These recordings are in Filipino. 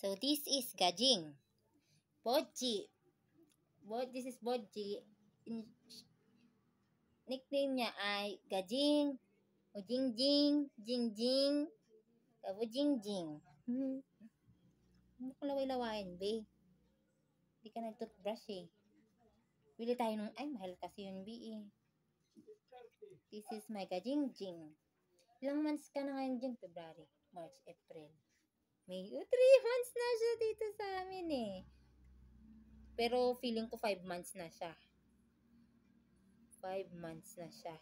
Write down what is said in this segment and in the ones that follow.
So, this is Gajing. Boji. This is Boji. Nickname niya ay Gajing, o Jingjing, Jingjing, o Jingjing. Ano ko laway-lawayan, be? Hindi ka nag-toothbrush eh. Bili tayo nung, ay, mahal kasi yun, be eh. This is my Gajingjing. Ilang months ka na ngayon dyan? February, March, April, May. 3 months na siya dito sa amin eh. Pero feeling ko 5 months na siya. 5 months na siya.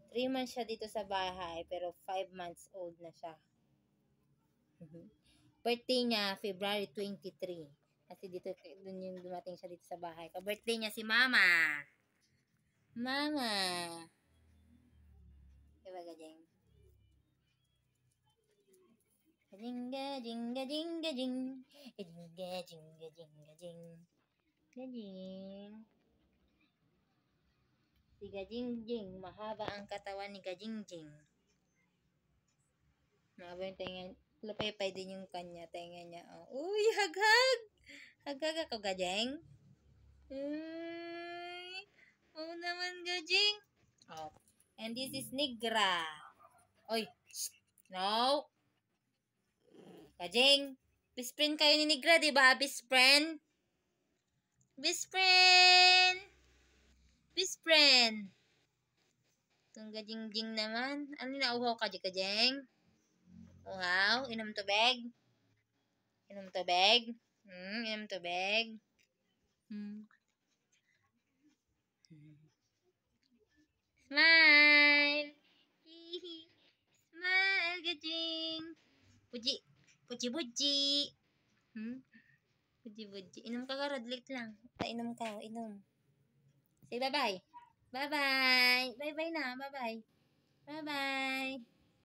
3 months siya dito sa bahay, pero 5 months old na siya. Birthday niya, February 23. Kasi dito, dun yung dumating siya dito sa bahay. Ka-birthday niya si Mama. Mama. Diba, Gajeng? Gajinga, jinga, jinga, jing. Gajinga, jinga, jinga, jing. Gajing. Si Gajingjing. Mahaba ang katawan ni Gajingjing. Mahaba yung tenga. Lapay-pay din yung kanya. Tenga niya. Oh. Uy, haghag! Haghag ako, Gajeng. Uy. Oh naman, Gajing. Oh. And this is Negra. Oy. No. Gajing. Best friend kayo ni Negra, diba? Best friend. Best friend. Best friend. Itong Gajingjing naman. Ano nauhaw ka, Gajeng? Uhaw? Inom tubig? Inom tubig? Inom tubig? Smile! Hihi! Smile, Gajing! Puji! Puji-puji! Puji-puji. Inom ka ka, radlit lang. Inom ka, inom. Say bye-bye. Bye-bye. Bye-bye na, bye-bye. Bye-bye.